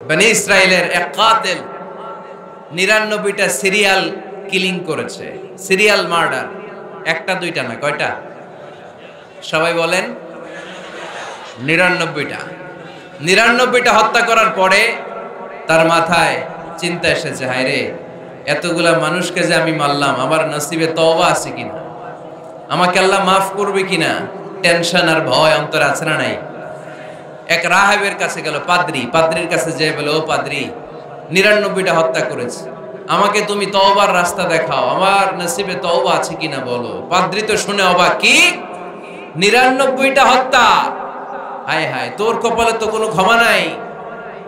বনি ইসরাইলের এক কাতিল ৯৯টা সিরিয়াল কিলিং করেছে, সিরিয়াল মার্ডার। একটা দুইটা না, কয়টা? সবাই বলেন ৯৯টা। ৯৯টা হত্যা করার পরে তার মাথায় চিন্তা এসেছে, হায় রে, এতগুলা মানুষকে যে আমি মারলাম, আমার নসিবে তওবা আছে কিনা, আমাকে আল্লাহ মাফ করবে কিনা, টেনশন আর ভয় অন্তরে আছে না নাই? এক রাহেবের কাছে গেল, পাদ্রির কাছে যেয়ে বলে, ও পাদ্রি, ৯৯টা হত্যা করেছে, আমাকে তুমি তওবার রাস্তা দেখাও, আমার নসিবে তওবা আছে কিনা বলো। পাদ্রি তো শুনে অবাক, কি ৯৯টা হত্যা? হায় হায়, তোর কপালে তো কোনো ক্ষমা নাই,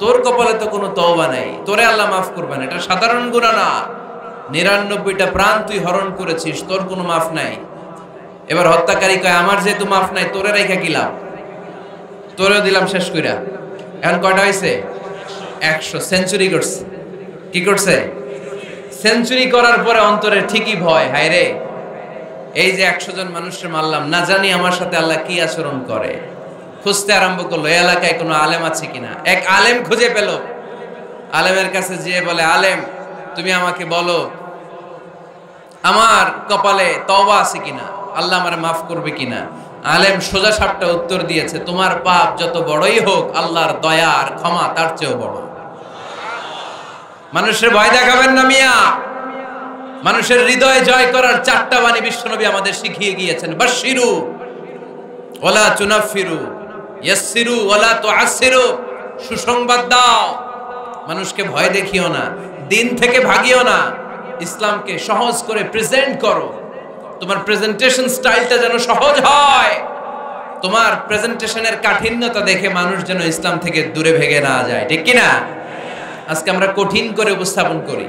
তোর কপালে তো কোনো তওবা নাই, তোরে আল্লাহ মাফ করবে না, এটা সাধারণ গুনাহ না। ৯৯টা প্রাণ তুই হরণ করেছিস, তোর কোনো মাফ নাই। এবার হত্যাকারী কয়, আমার যেহেতু মাফ নাই, তোরে রেখা কি লাভ, তোরেও দিলাম শেষ কইরা। এখন কয়টা হয়েছে? ১০০। সেঞ্চুরি করছে। কি করছে? সেঞ্চুরি করার পরে অন্তরে ঠিকই ভয়, হায় রে, এই যে ১০০ জন মানুষকে মারলাম, না জানি আমার সাথে আল্লাহ কি আচরণ করে। খুঁজতে আরম্ভ করলো এই এলাকায় কোনো আলেম আছে কিনা। এক আলেম খুঁজে পেল, আলেমের কাছে যেয়ে বলে, আলেম তুমি আমাকে বলো আমার কপালে তওবা আছে কিনা, আল্লাহ আমারে মাফ করবে কিনা। আলেম সোজা সাপটা উত্তর দিয়েছে, তোমার পাপ যত বড়ই হোক, আল্লাহর দয়া আর ক্ষমা তার চেয়েও বড়। মানুষের ভয় দেখাবেন না মিয়া। মানুষের হৃদয় জয় করার 4টা বাণী বিশ্বনবী আমাদের শিখিয়ে গিয়েছেন। বাশশিরু ওয়ালা তুনাফিরু, ইয়াসসিরু ওয়ালা তুআসসিরু, সুসংবাদ দাও, মানুষকে ভয় দেখিও না, দিন থেকে ভাগিও না, ইসলামকে সহজ করে প্রেজেন্ট করো। তোমার প্রেজেন্টেশন স্টাইলটা যেন সহজ হয়, তোমার প্রেজেন্টেশনের কাঠিন্যতা দেখে মানুষ যেন ইসলাম থেকে দূরে ভেগে না যায়, ঠিক কি না? আজকে আমরা কঠিন করে উপস্থাপন করি।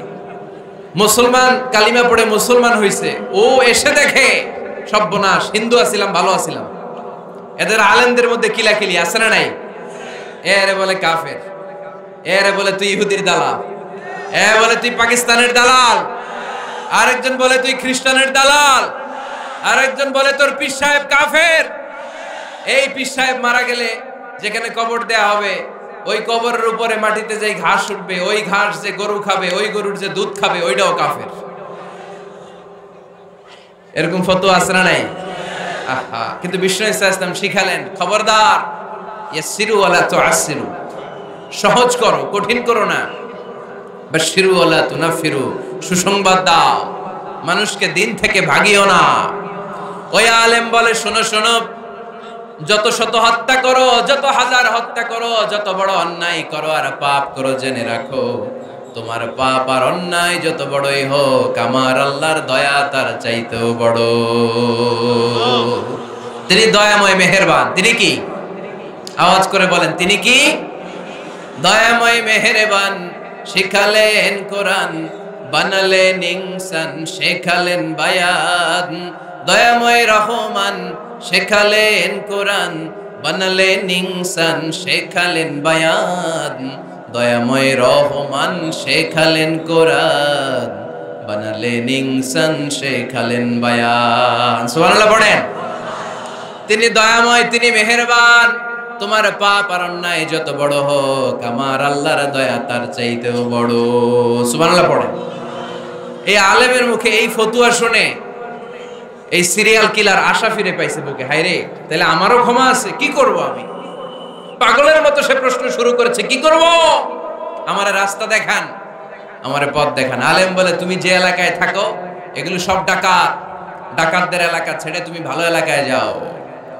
মুসলমান কালিমা পড়ে মুসলমান হইছে, ও এসে দেখে সর্বনাশ, হিন্দু আছিলাম ভালো আছিলাম। এদের আলেমদের মধ্যে কিলাকিলি আছে না নাই? এরে বলে কাফের, এরে বলে তুই ইহুদির দালাল, এ বলে তুই পাকিস্তানের দালাল, আরেকজন বলে তুই খ্রিস্টানের দালাল, আরেকজন বলে তোর পীর সাহেব কাফের। এই পীর সাহেব মারা গেলে যেখানে কবর দেয়া হবে, ওই কবরের উপরে মাটিতে যে ঘাস উঠবে, ওই ঘাস যে গরু খাবে, ওই গরুর যে দুধ খাবে, ওইটাও কাফের। এরকম ফতোয়া আছে না নাই? আহা, কিন্তু বিষ্ণু ইসলাম শিখালেন, খবরদার, ইয়াসসিরু ওয়ালা তুআসসিরু, সহজ করো, কঠিন করো না। বাশশিরু ওয়ালা তুনাফিরু, সুসংবাদ দাও, মানুষকে দিন থেকে ভাগিও না। ওই আলেম বলে, শোনো শোনো, যত শত হত্যা করো, যত হাজার হত্যা করো, যত বড় অন্যায় করো আর পাপ করো, জেনে রাখো তোমার পাপ আর অন্যায় যত বড়ই হোক, আমার আল্লাহর দয়া তার চাইতেও বড়। তিনি দয়াময় মেহেরবান। তিনি কি? আওয়াজ করে বলেন, তিনি কি? দয়াময় মেহেরবান। শিখালেন কোরআন, বানালেন ইনসান, শেখালেন বায়ান। দয়াময় রহমান, শেখালেন কোরআন, বানালেন ইনসান, শেখালেন বায়ান। দয়াময় রহমান, শেখালেন কোরআন, বানালেন ইনসান, শেখালেন বায়ান। সুবহানাল্লাহ পড়েন। তিনি দয়াময়, তিনি মেহেরবান। তোমার পাপ আর অন্যায় যত বড় হোক, আমার আল্লাহর দয়া তার চাইতেও বড়। সুবহানাল্লাহ পড়েন। এই আলেমের মুখে এই ফতুয়া শুনে এই সিরিয়াল কিলার আশা ফিরে পাইছে বুকে, হায় রে, তাহলে আমারও ক্ষমা আছে, কি করব আমি? পাগলের মতো সে প্রশ্ন শুরু করেছে, কি করব? আমারে রাস্তা দেখান, আমারে পথ দেখান। আলেম বলে, তুমি যে এলাকায় থাকো এগুলো সব ডাকাত, ডাকাতদের এলাকা ছেড়ে তুমি ভালো এলাকায় যাও,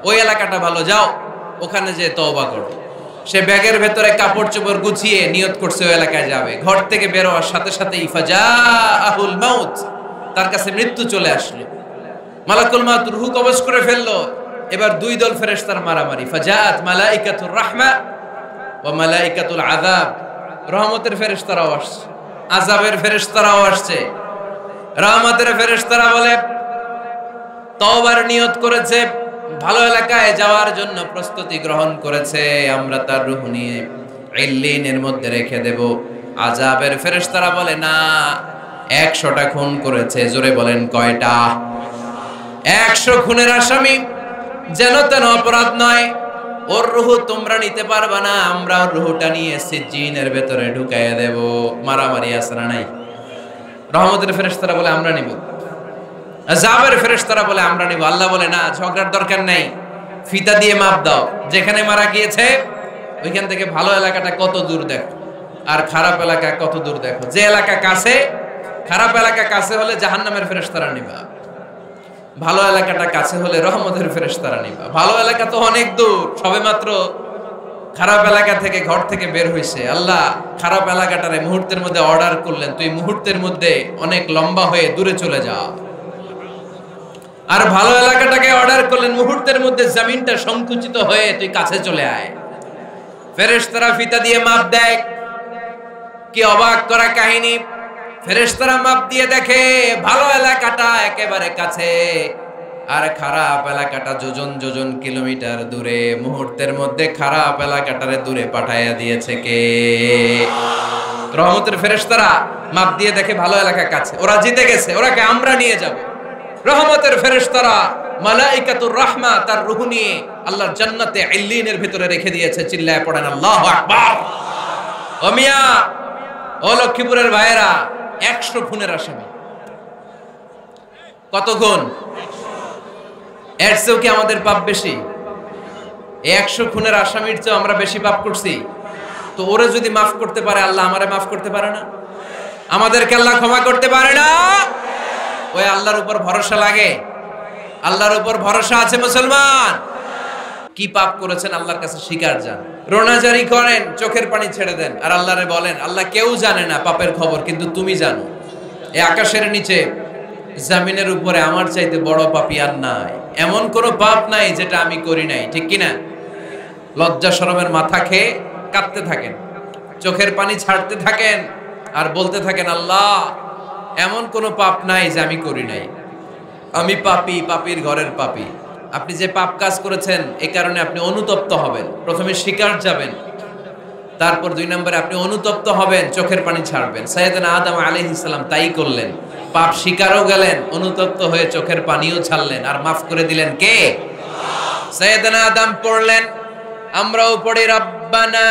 ওই এলাকাটা ভালো, যাও ওখানে যে তওবা করো। সে ব্যাগের ভেতরে কাপড় চোপড় গুছিয়ে নিয়ত করছে ওই এলাকায় যাবে। ঘর থেকে বের হওয়ার সাথে সাথে ফাজাআহুল মাউত, তার কাছে মৃত্যু চলে আসলো। মালাকুল মাউত রূহ কবজ করে ফেললো। এবার দুই দল ফেরেশতার মারামারি। ফাজাআত মালাইকাতুর রাহমা ওয়া মালাইকাতুল আযাব, রহমতের ফেরেশতারাও আসছে, আযাবের ফেরেশতারাও আসছে। রহমতের ফেরেশতারা বলে, তওবার নিয়ত করেছে, ভালো এলাকায় যাওয়ার জন্য প্রস্তুতি গ্রহণ করেছে, আমরা তার রূহ নিয়ে ইল্লিনের মধ্যে রেখে দেব। আযাবের ফেরেশতারা বলে, না, 100টা খুন করেছে। জোরে বলেন, কয়টা? 100 খুনের আসামি, যেন তেন অপরাধ নয়। ওর রূহ তোমরা নিতে পারবা না, আমরা ওর রূহটা নিয়ে সিজ্জিনের ভেতরে ঢুকাইয়া দেব। মারামারি আছে না নাই? রহমতের ফেরেশতারা বলে আমরা নিব, আযাবের ফেরেশতারা বলে আমরা নিব। আল্লাহ বলে না, ঝগড়ার দরকার নেই, ফিতা দিয়ে মাপ দাও। যেখানে মারা গিয়েছে ওইখান থেকে ভালো এলাকাটা কত দূর দেখো, আর খারাপ এলাকা কত দূর দেখো। যে এলাকা কাছে, খারাপ এলাকা কাছে হলে জাহান্নামের ফেরেশতারা নিবা, ভালো এলাকাটা কাছে হলে রহমতের ফেরেশতারা নিবা। ভালো এলাকা তো অনেক দূর, সবেমাত্র খারাপ এলাকা থেকে ঘর থেকে বের হইছে, আল্লাহ খারাপ এলাকাটারে মুহূর্তের মধ্যে অর্ডার করলেন, তুই মুহূর্তের মধ্যে অনেক লম্বা হয়ে দূরে চলে যা। আর ভালো এলাকাটাকে অর্ডার করলেন, মুহূর্তের মধ্যে জমিনটা সংকুচিত হয়ে তুই কাছে চলে আয়। ফেরেশতারা ফিতা দিয়ে মাপ দেয়। কি অবাক করা কাহিনী! ফেরেশতারা মাপ দিয়ে দেখে ভালো এলাকাটা একেবারে কাছে, আর খারাপ এলাকাটা যোজন যোজন কিলোমিটার দূরে। মুহূর্তের মধ্যে খারাপ এলাকাটারে দূরে পাঠাইয়া দিয়েছে কে? রহমতের ফেরেশতারা মাপ দিয়ে দেখে ভালো এলাকা কাছে, ওরা জিতে গেছে, ওরাকে আমরা নিয়ে যাব। রহমতের ফেরেশতারা মালাইকাতুর রাহমা তার রূহ নিয়ে আল্লাহর জান্নাতে ইল্লিনের ভিতরে রেখে দিয়েছে। চিল্লায় পড়েন আল্লাহু আকবার। ও মিয়া, ও লক্ষ্মীপুরের ভাইয়েরা, 100 খুনের আসামি। কত গুণ? এর চেয়েও কি আমাদের পাপ বেশি? 100 খুনের আসামির চেয়ে আমরা বেশি পাপ করছি। তো ওরে যদি মাফ করতে পারে আল্লাহ, আমারে মাফ করতে পারে না? আমাদেরকে আল্লাহ ক্ষমা করতে পারে না? ওই আল্লাহর উপর ভরসা লাগে? আল্লাহর উপর ভরসা আছে মুসলমান? কি পাপ করেছেন আল্লাহর কাছে স্বীকার যান, রোনাজারি করেন, চোখের পানি ছেড়ে দেন, আর আল্লাহরে বলেন, আল্লাহ কেউ জানে না পাপের খবর, কিন্তু তুমি জানো। এই আকাশের নিচে জমিনের উপরে আমার চাইতে বড় পাপী আর নাই। এমন কোন পাপ নাই যেটা আমি করি নাই, ঠিক কিনা? লজ্জা শরমের মাথা খেয়ে কাঁদতে থাকেন, চোখের পানি ছাড়তে থাকেন, আর বলতে থাকেন, আল্লাহ এমন কোন পাপ নাই যে আমি করি নাই, আমি পাপী, পাপীর ঘরের পাপী। আপনি যে পাপ কাজ করেছেন এ কারণে আপনি অনুতপ্ত হবেন। প্রথমে স্বীকার যাবেন, তারপর 2 নম্বরে আপনি অনুতপ্ত হবেন, চোখের পানি ছাড়বেন। সাইয়েদনা আদম আলাইহিস সালাম তাই করলেন, পাপ স্বীকারও গেলেন, অনুতপ্ত হয়ে চোখের পানিও ছাড়লেন, আর মাফ করে দিলেন কে? সাইয়েদনা আদম পড়লেন, আমরাও পড়ি, রব্বানা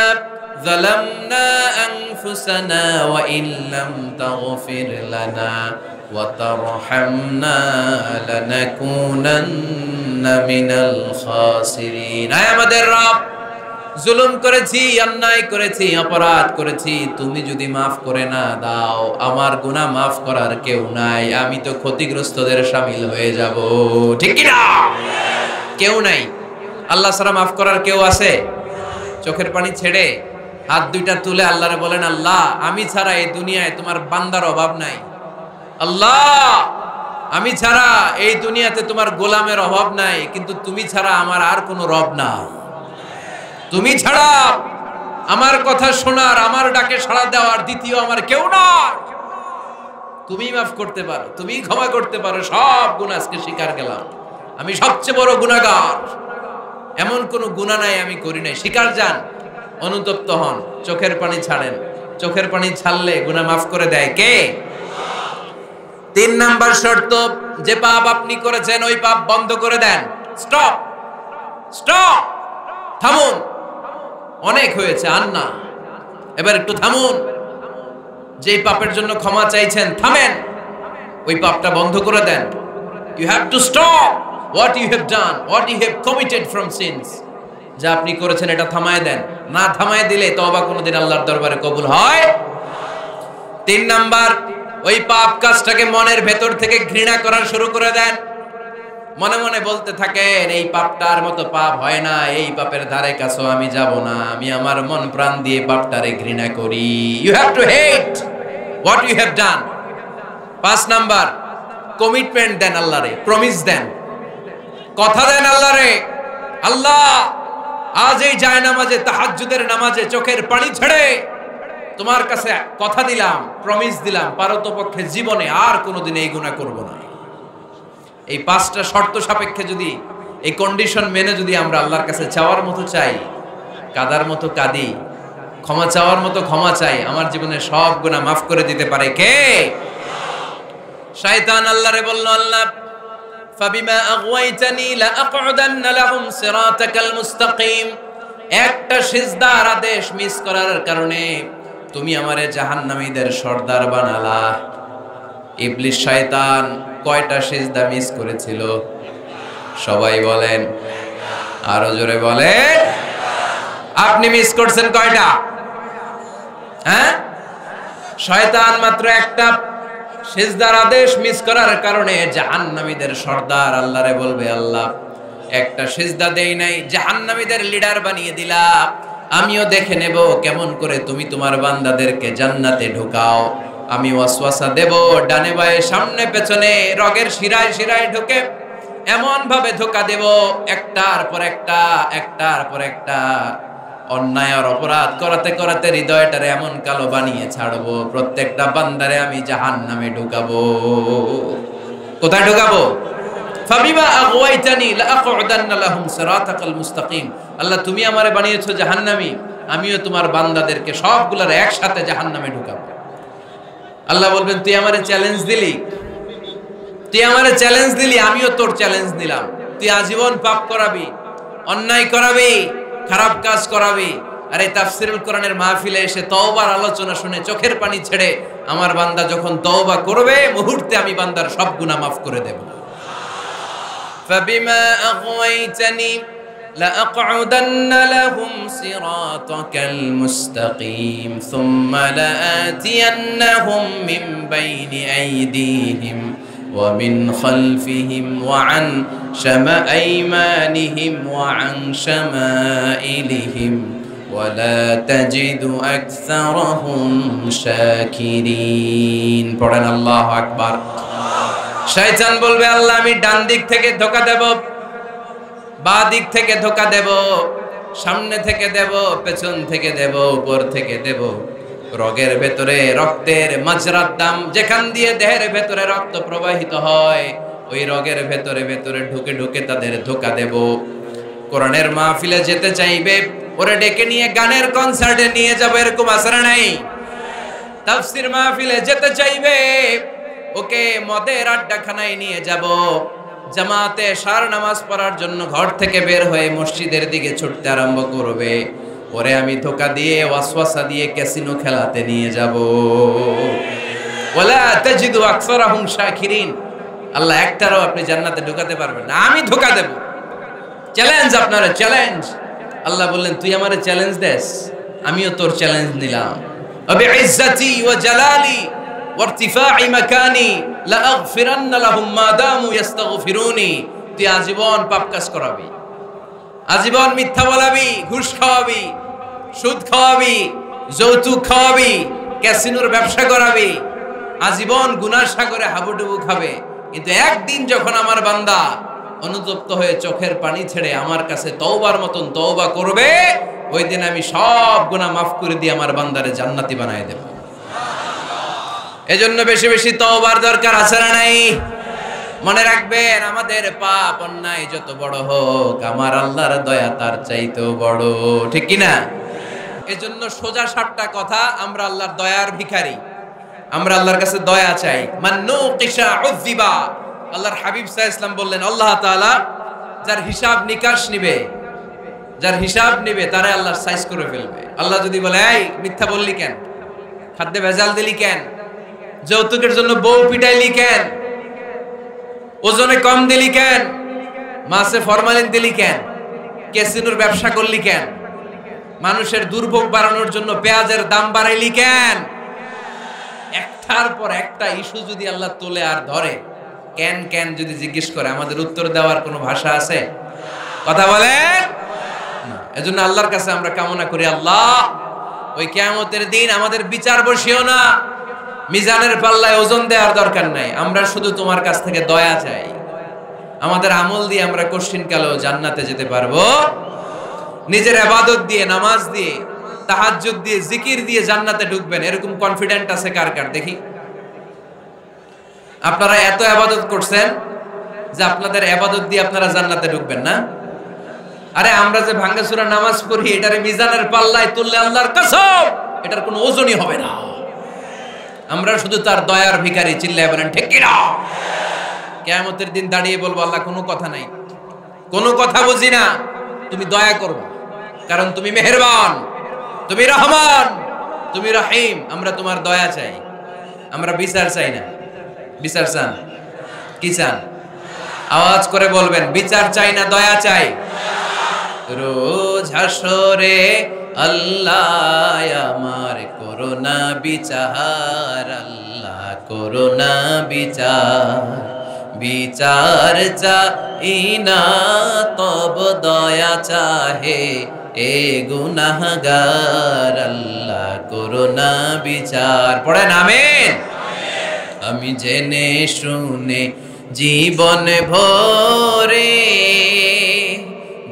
যালামনা আনফুসানা ওয়া ইল্লাম তাগফির লানা ওয়া তারহামনা লানাকুনান্না মিনাল খাসিরিন। আয় আমাদের রব, জুলুম করেছি, অন্যায় করেছি, অপরাধ করেছি, তুমি যদি মাফ করে না দাও, আমার গুনাহ মাফ করার কেউ নাই, আমি তো ক্ষতিগ্রস্তদের শামিল হয়ে যাব। ঠিক কি না? কেউ নাই, আল্লাহ ছাড়া মাফ করার কেউ আছে? চোখের পানি ছেড়ে হাত দুইটা তুলে আল্লাহরে বলেন, আল্লাহ আমি ছাড়া এই দুনিয়ায় তোমার বান্দার অভাব নাই। আল্লাহ আমি ছাড়া এই দুনিয়াতে তোমার গোলামের অভাব নাই, কিন্তু তুমি ছাড়া আমার আর কোনো রব না। তুমি ছাড়া আমার কথা শোনার, আমার ডাকে সাড়া দেওয়ার দ্বিতীয় আমার কেউ নয়। তুমি মাফ করতে পারো, তুমি ক্ষমা করতে পারো, সব গুনাহ আজকে স্বীকার গেলাম, আমি সবচেয়ে বড় গুনাহগার, এমন কোন গুনাহ নাই আমি করি নাই। স্বীকার যান, অনুতপ্ত হন, চোখের পানি ছাড়েন। চোখের পানি ছাড়লে গুনাহ মাফ করে দেয় কে? 3 নাম্বার শর্ত, যে পাপ আপনি করেছেন ওই পাপ বন্ধ করে দেন। স্টপ, স্টপ, থামুন, অনেক হয়েছে, আর না, এবার একটু থামুন। যে পাপের জন্য ক্ষমা চাইছেন, থামেন, ওই পাপটা বন্ধ করে দেন। You have to stop what you have done, what you have committed from sins. যা আপনি করেছেন এটা থামায় দেন। না থামায় দিলে তওবা কোনোদিন আল্লাহর দরবারে কবুল হয়? 3 নাম্বার, ওই পাপ কাজটাকে মনের ভেতর থেকে ঘৃণা করা শুরু করে দেন। মনে মনে বলতে থাকেন, এই পাপটার মতো পাপ হয় না, এই পাপের ধারে কাছেও আমি যাব না, আমি আমার মন প্রাণ দিয়ে পাপটারে ঘৃণা করি। You have to hate what you have done. 5 number, commitment দেন আল্লাহরে, প্রমিস দেন, কথা দেন আল্লাহরে, আল্লাহ আজ এই জায়নামাজে, তাহাজ্জুদের নামাজে চোখের পানি ছেড়ে তোমার কাছে কথা দিলাম, প্রমিস দিলাম, পারতপক্ষে জীবনে আর কোনোদিন এই গুনাহ করব না। এই 5টা শর্ত সাপেক্ষে যদি, এই কন্ডিশন মেনে যদি আমরা আল্লাহর কাছে চাওয়ার মতো চাই, কাদার মতো কাঁদি, ক্ষমা চাওয়ার মতো ক্ষমা চাই, আমার জীবনে সব গুনাহ মাফ করে দিতে পারে কে? শয়তান আল্লাহরে বলল, আল্লাহ ফাবিমা আগওয়াইতানি লাআকউদান্না লাহুম সিরাতাকাল মুস্তাকিম। একটা সিজদার আদেশ মিস করার কারণে তুমি আমারে জাহান্নামীদের সর্দার বানালা। ইবলিস শয়তান কয়টা সিজদা মিস করেছিল? সবাই বলেন, আরো জোরে বলেন। আপনি মিস করছেন কয়টা? হ্যাঁ, শয়তান মাত্র একটা সিজদার আদেশ মিস করার কারণে জাহান্নামীদের সর্দার আল্লাহরে বলবে, আল্লাহ একটা সিজদা দেই নাই, জাহান্নামীদের লিডার বানিয়ে দিলা। আমিও দেখে নেব কেমন করে তুমি তোমার বান্দাদেরকে জান্নাতে ঢুকাও। আমি ওয়াসওয়াসা দেব, ডানে বায়ে সামনে পেছনে রগের শিরায় শিরায় ঢুকে এমন ভাবে ধোকা দেব, একটার পর একটা অন্যায় আর অপরাধ করাতে করাতে হৃদয়টারে এমন কালো বানিয়ে ছাড়বো, প্রত্যেকটা বান্দারে আমি জাহান্নামে ঢুকাবো। কোথায় ঢুকাবো? ফাবিমা আগওয়াইতানি লাআকউদান্না লাহুম সিরাতাকাল মুস্তাকিম। আল্লাহ তুমি আমারে বানিয়েছো জাহান্নামী, আমিও তোমার বান্দাদেরকে সবগুলোর একসাথে জাহান্নামে ঢুকাবো। আল্লাহ বলবেন, তুই আমারে চ্যালেঞ্জ দিলি, আমিও তোর চ্যালেঞ্জ দিলাম। তুই আজীবন পাপ করাবি, অন্যায় করাবি, খারাপ কাজ করাবি। আর এই তাফসীরুল কোরআনের মাহফিলে এসে তওবার আলোচনা শুনে চোখের পানি ছেড়ে আমার বান্দা যখন তওবা করবে, মুহূর্তে আমি বান্দার সব গুনাহ মাফ করে দেব। فبما أغويتني لأقعدن لهم صراطك المستقيم ثم لآتينهم من بين أيديهم ومن خلفهم وعن أيمانهم وعن شمائلهم ولا تجد أكثرهم شاكرين. পড়েন আল্লাহু আকবার। শয়তান বলবে, আল্লাহ আমি ডান দিক থেকে ধোঁকা দেব, বাঁ দিক থেকে ধোঁকা দেব, সামনে থেকে দেব, পেছন থেকে দেব, উপর থেকে দেব। রগের ভেতরে রক্তের মাজরার দাম, যেখান দিয়ে দেহের ভেতরে রক্ত প্রবাহিত হয়, ওই রগের ভেতরে ভেতরে ঢুকে ঢুকে তাদের ধোঁকা দেব। কোরআনের মাহফিলে যেতে চাইবে ওরে ডেকে নিয়ে গানের কনসার্টে নিয়ে যাবো, এরকম আসর নাই। তাফসীর মাহফিলে যেতে চাইবে ওকে মদের আড্ডাখানায় নিয়ে যাব। জামাতে সার নামাজ পড়ার জন্য ঘর থেকে বের হয়ে মসজিদের দিকে ছুটতে আরম্ভ করবে, ওরে আমি ধোঁকা দিয়ে ওয়াসওয়াসা দিয়ে ক্যাসিনো খেলাতে নিয়ে যাব। ওয়ালা তাজিদু আকসারাহুম শাকিরিন। আল্লাহ একটারও আপনি জান্নাতে ঢুকাতে পারবেন না, আমি ধোঁকা দেব। চ্যালেঞ্জ, আপনারা চ্যালেঞ্জ। আল্লাহ বললেন, তুই আমারে চ্যালেঞ্জ দেস, আমিও তোর চ্যালেঞ্জ নিলাম। বিইজ্জাতি ওয়া জালালি ওয়ারতিফাই মাকানি লাআগফিরান্না লাহুম মা দামু ইস্তাগফিরুনি। তুই আজীবন পাপ কাজ করাবি, আজীবন মিথ্যা বলাবি, ঘুষ খাওয়াবি, সুদ খাওয়াবি, যৌতুক খাওয়াবি, ক্যাসিনোর ব্যবসা করাবি, আজীবন গুনার সাগরে হাবুডুবু খাবে। কিন্তু একদিন যখন আমার বান্দা অনুতপ্ত হয়ে চোখের পানি ছেড়ে আমার কাছে তওবার মতন তওবা করবে, ওই দিন আমি সব গুনাহ মাফ করে দিয়ে আমার বান্দারে জান্নাতি বানায় দেব। এজন্য বেশি বেশি তওবার দরকার আছে না নাই? মনে রাখবেন, আমাদের পাপ অন্যায় যত বড় হোক, আমার আল্লাহর দয়া তার চাইতেও বড়, ঠিক কি না? এজন্য সোজা সাপটা কথা, আমরা আল্লাহর দয়ার ভিখারি, আমরা আল্লাহর কাছে দয়া চাই। মান্নু কিশা উযিবা। আল্লাহর হাবিব সাল্লাল্লাহু আলাইহি ওয়াসাল্লাম বললেন, আল্লাহ তাআলা যার হিসাব নিকাশ নিবে, তারে আল্লাহ সাইজ করে ফেলবে। আল্লাহ যদি বলে, এই মিথ্যা বললি কেন, খাদ্যে ভেজাল দিলি কেন, যৌতুকের জন্য বউ পিটাইলি কেন, ওজনে কম দিলি কেন, মাছে ফরমালিন দিলি কেন, ক্যাসিনোর ব্যবসা করলি কেন, মানুষের দুর্ভোগ বাড়ানোর জন্য পেঁয়াজের দাম বাড়াইলি কেন, একটার পর একটা ইস্যু যদি আল্লাহ তোলে আর ধরে, কেন কেন যদি জিজ্ঞেস করে, আমাদের উত্তর দেওয়ার কোনো ভাষা আছে? কথা বলেন না। এজন্য আল্লাহর কাছে আমরা কামনা করি, আল্লাহ ওই কিয়ামতের দিন আমাদের বিচার বসিও না, মিজানের পাল্লায় ওজন দেওয়ার দরকার নাই, আমরা শুধু তোমার কাছ থেকে দয়া চাই। আমাদের আমল দিয়ে আমরা কঠিন কালেও জান্নাতে যেতে পারবো। নিজের ইবাদত দিয়ে, নামাজ দিয়ে, তাহাজ্জুদ দিয়ে, জিকির দিয়ে জান্নাতে ঢুকবেন, এরকম কনফিডেন্ট আছে কার কার? দেখি। আপনারা এত ইবাদত করছেন যে আপনাদের ইবাদত দিয়ে আপনারা জান্নাতে ঢুকবেন না? আরে আমরা যে ভাঙ্গাচুরা নামাজ পড়ি, এটারে মিজানের পাল্লায় তুললে আল্লাহর কসম এটার কোনো ওজনই হবে না। আমরা শুধু তার দয়ার ভিখারি, চিল্লায় বলেন ঠিক কি না? কিয়ামতের দিন দাঁড়িয়ে বলবো আল্লাহ কোনো কথা নাই, কোনো কথা বুঝি না, তুমি দয়া করবে, কারণ তুমি মেহেরবান, তুমি রহমান, তুমি রহিম। আমরা তোমার দয়া চাই, আমরা বিচার চাই না। বিচার চান? কি চান? আওয়াজ করে বলবেন, বিচার চাই না দয়া চাই। রোজ হাসরে আল্লাহ আমার করোনা বিচার, আল্লাহ করোনা বিচার, বিচার চাই না তব দয়া চাহে এ গুনাহগার, আল্লাহ করোনা বিচার। পড়েন আমিন। আমি জেনে শুনে জীবন ভরে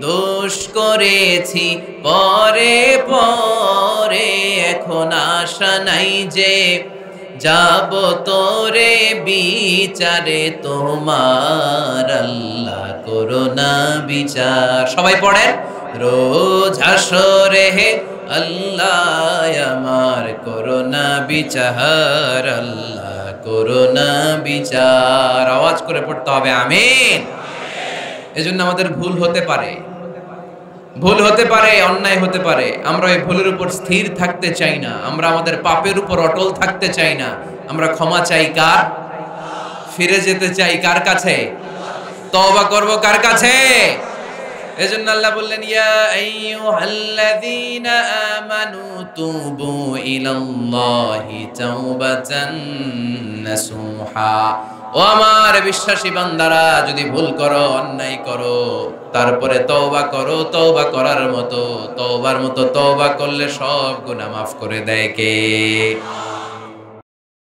দোষ করেছি পরে পরে, এখন আশা নাই যে যাব তোরে বিচারে তোমার, আল্লাহ করোনা বিচার। সবাই পড়েন, রোজ হাসরে হে আল্লাহ আমার করোনা বিচার, আল্লাহ করোনা বিচার। আওয়াজ করে পড়তে হবে আমিন। এজন্য আমাদের ভুল হতে পারে, ভুল হতে পারে, অন্যায় হতে পারে, আমরা এই ভুলের উপর স্থির থাকতে চাই না, আমরা আমাদের পাপের উপর অটল থাকতে চাই না। আমরা ক্ষমা চাই কার? ফিরে যেতে চাই কার কাছে? তওবা করব কার কাছে? এজন্য আল্লাহ বললেন, ইয়া আইয়ুহাল্লাযীনা আমানু তুবু ইলাল্লাহি তাওবাতান নাসুহা। ও আমার বিশ্বাসী বান্দারা, যদি ভুল করো, অন্যায় করো, তারপরে তওবা করো, তওবা করার মতো, তওবার মতো তওবা করলে সব গুনাহ মাফ করে দেয় কে?